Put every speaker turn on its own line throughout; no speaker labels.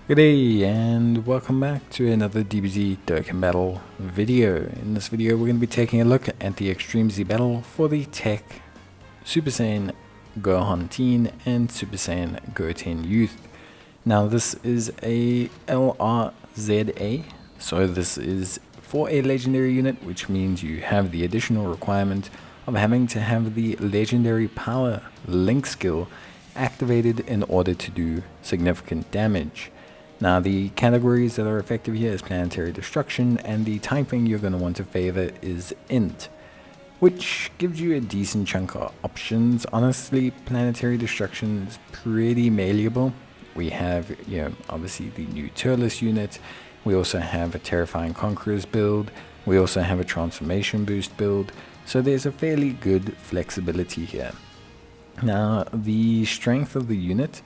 Good day and welcome back to another Dbz Dokkan battle video. In this video we're going to be taking a look at the Extreme Z battle for the Tech Super Saiyan Gohan Teen and Super Saiyan Goten Youth. Now this is a LRZA, so this is for a legendary unit, which means you have the additional requirement of having to have the legendary power link skill activated in order to do significant damage. Now the categories that are effective here is Planetary Destruction, and the typing you're going to want to favor is Int, which gives you a decent chunk of options. Honestly, Planetary Destruction is pretty malleable. We have, obviously the new Turles unit. We also have a Terrifying Conquerors build. We also have a Transformation Boost build. So there's a fairly good flexibility here. Now the strength of the unit,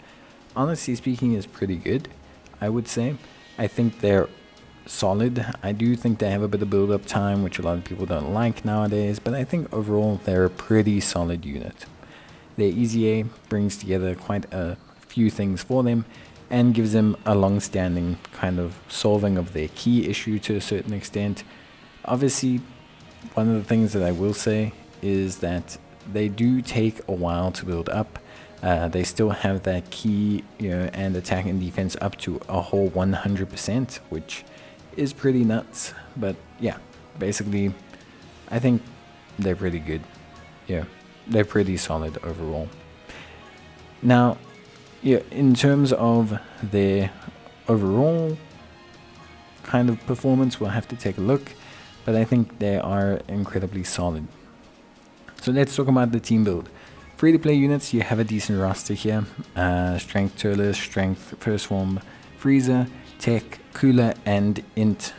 honestly speaking, is pretty good. I would say. I think they're solid. I do think they have a bit of build-up time, which a lot of people don't like nowadays, but I think overall they're a pretty solid unit. Their EZA brings together quite a few things for them and gives them a long-standing kind of solving of their key issue to a certain extent. Obviously, one of the things that I will say is that they do take a while to build up. They still have that key, and attack and defense up to a whole 100%, which is pretty nuts. But yeah, basically, I think they're pretty good. Yeah, they're pretty solid overall. Now, in terms of their overall kind of performance, we'll have to take a look, but I think they are incredibly solid. So let's talk about the team build. Free-to-play units, you have a decent roster here. Strength Turles, Strength First Form Frieza, Tech, Cooler, and Int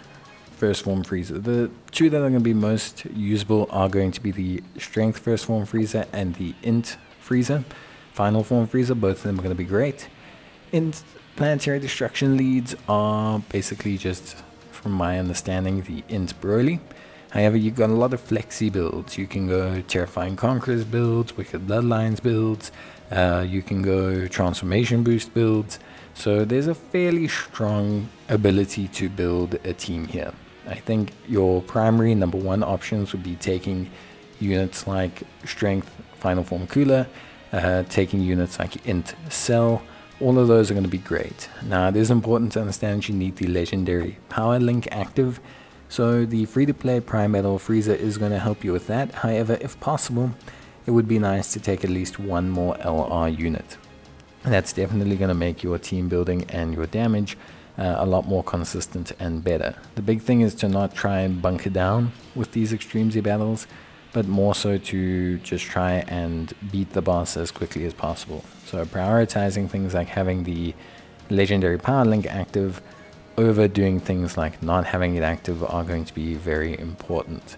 First Form Frieza. The two that are going to be most usable are going to be the Strength First Form Frieza and the Int Frieza. Final Form Frieza, both of them are going to be great. Int Planetary Destruction leads are basically just, from my understanding, the Int Broly. However, you've got a lot of flexi builds. You can go Terrifying Conquerors builds, Wicked Bloodlines builds, you can go Transformation Boost builds. So there's a fairly strong ability to build a team here. I think your primary number one options would be taking units like Strength Final Form Cooler, taking units like Int Cell. All of those are going to be great. Now, it is important to understand you need the legendary power link active. So the free-to-play Prime Metal Frieza is going to help you with that. However, if possible, it would be nice to take at least one more LR unit. That's definitely going to make your team building and your damage a lot more consistent and better. The big thing is to not try and bunker down with these Extreme Z battles, but more so to just try and beat the boss as quickly as possible. So prioritizing things like having the legendary power link active over doing things like not having it active are going to be very important.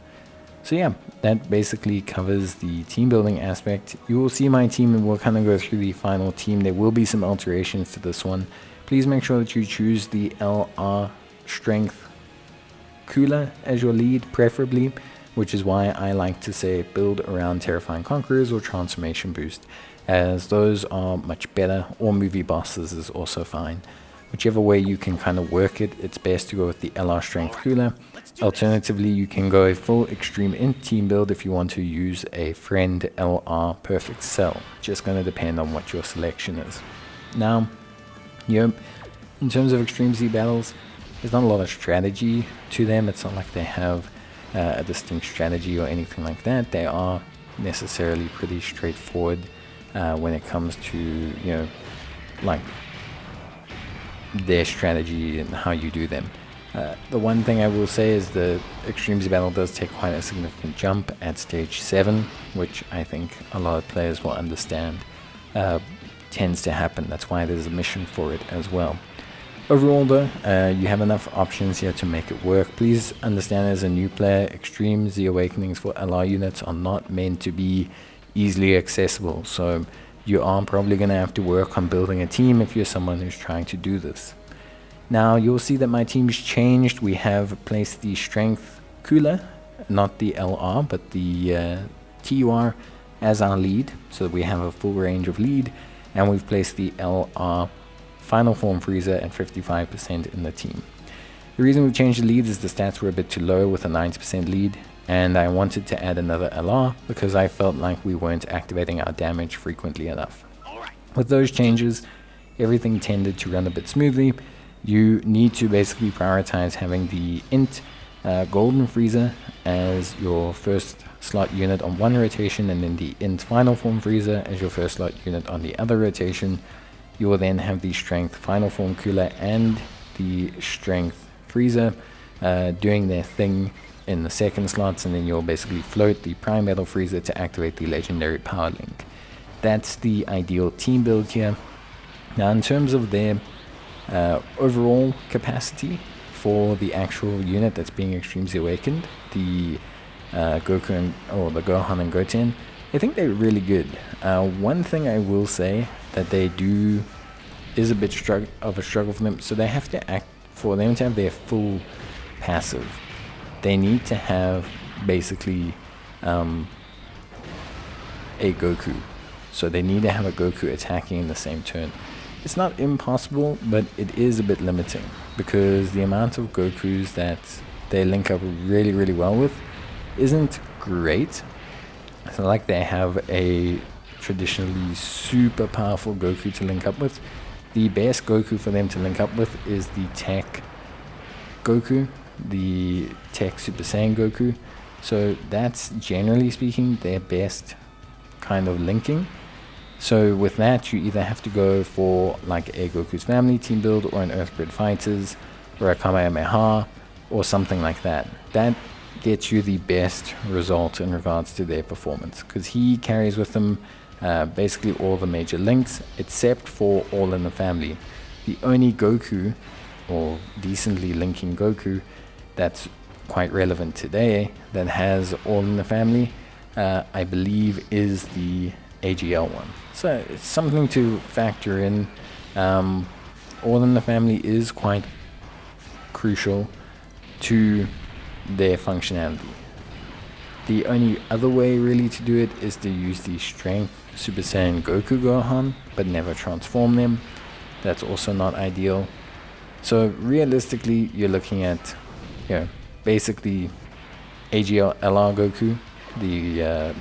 So yeah, that basically covers the team building aspect. You will see my team and we'll kind of go through the final team. There will be some alterations to this one. Please make sure that you choose the LR Strength Cooler as your lead, preferably, which is why I like to say build around Terrifying Conquerors or Transformation Boost, as those are much better, or movie bosses is also fine. Whichever way you can kind of work it, it's best to go with the LR Strength Cooler. Alternatively, you can go a full Extreme Int team build if you want to use a friend LR Perfect Cell. Just going to depend on what your selection is. Now, in terms of Extreme Z battles, there's not a lot of strategy to them. It's not like they have a distinct strategy or anything like that. They are necessarily pretty straightforward when it comes to, like their strategy and how you do them. The one thing I will say is the Extreme Z battle does take quite a significant jump at stage 7, which I think a lot of players will understand tends to happen. That's why there's a mission for it as well. Overall though, you have enough options here to make it work. Please understand, as a new player, Extreme Z Awakenings for LR units are not meant to be easily accessible. So you are probably going to have to work on building a team if you're someone who's trying to do this. Now, you'll see that my team's changed. We have placed the Strength Cooler, not the LR, but the TUR as our lead, so that we have a full range of lead. And we've placed the LR Final Form Frieza and 55% in the team. The reason we changed the leads is the stats were a bit too low with a 90% lead, and I wanted to add another LR because I felt like we weren't activating our damage frequently enough. With those changes, everything tended to run a bit smoothly. You need to basically prioritize having the Int Golden Frieza as your first slot unit on one rotation, and then the Int Final Form Frieza as your first slot unit on the other rotation. You will then have the Strength Final Form Cooler and the Strength Frieza doing their thing in the second slots, and then you'll basically float the Prime Battle Frieza to activate the Legendary Power Link. That's the ideal team build here. Now, in terms of their overall capacity for the actual unit that's being Extremely Awakened, the Goku or the Gohan and Goten, I think they're really good. One thing I will say that they do is a bit of a struggle for them. So they have to act, for them to have their full passive, they need to have basically a Goku. So they need to have a Goku attacking in the same turn. It's not impossible, but it is a bit limiting because the amount of Gokus that they link up really, really well with isn't great. So like they have a traditionally super powerful Goku to link up with. The best Goku for them to link up with is the Tech Goku, the Tech Super Saiyan Goku. So that's generally speaking their best kind of linking. So with that, you either have to go for like a Goku's Family team build or an Earthgrid Fighters or a Kamehameha or something like that. That gets you the best result in regards to their performance because he carries with him basically all the major links except for All in the Family. The only Goku, or decently linking Goku, that's quite relevant today that has All in the Family, I believe is the AGL one. So it's something to factor in. All in the Family is quite crucial to their functionality. The only other way really to do it is to use the Strength Super Saiyan Goku Gohan, but never transform them. That's also not ideal. So realistically, you're looking at, basically AGL LR Goku, the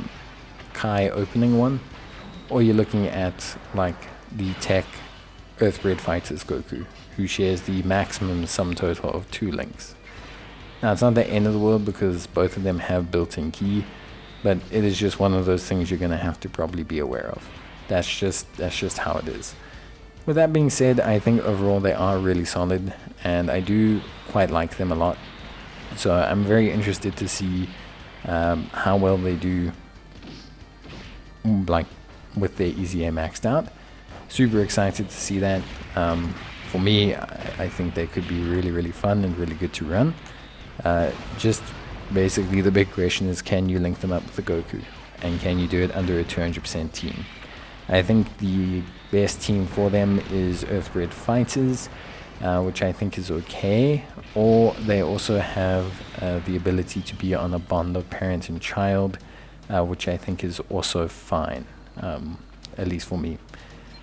Kai opening one, or you're looking at like the Tech Earthbred Fighters Goku, who shares the maximum sum total of 2 links. Now, it's not the end of the world because both of them have built-in ki, but it is just one of those things you're going to have to probably be aware of. That's just how it is. With that being said, I think overall they are really solid, and I do quite like them a lot. So I'm very interested to see how well they do, like with their EZA maxed out. Super excited to see that. For me, I think they could be really, really fun and really good to run. Just basically the big question is, can you link them up with the Goku, and can you do it under a 200% team? I think the best team for them is Earthgrid Fighters, which I think is okay, or they also have the ability to be on a bond of parent and child, which I think is also fine, at least for me.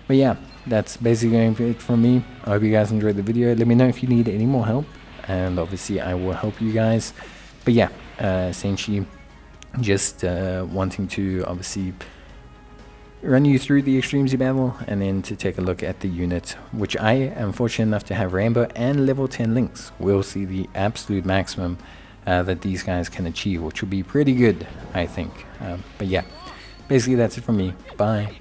But yeah, that's basically it from me. I hope you guys enjoyed the video. Let me know if you need any more help, and obviously I will help you guys. But yeah, essentially just wanting to obviously run you through the Extreme Z battle, and then to take a look at the unit, which I am fortunate enough to have Rainbow and level 10 links. We'll see the absolute maximum that these guys can achieve, which will be pretty good, I think. But yeah, basically that's it from me. Bye.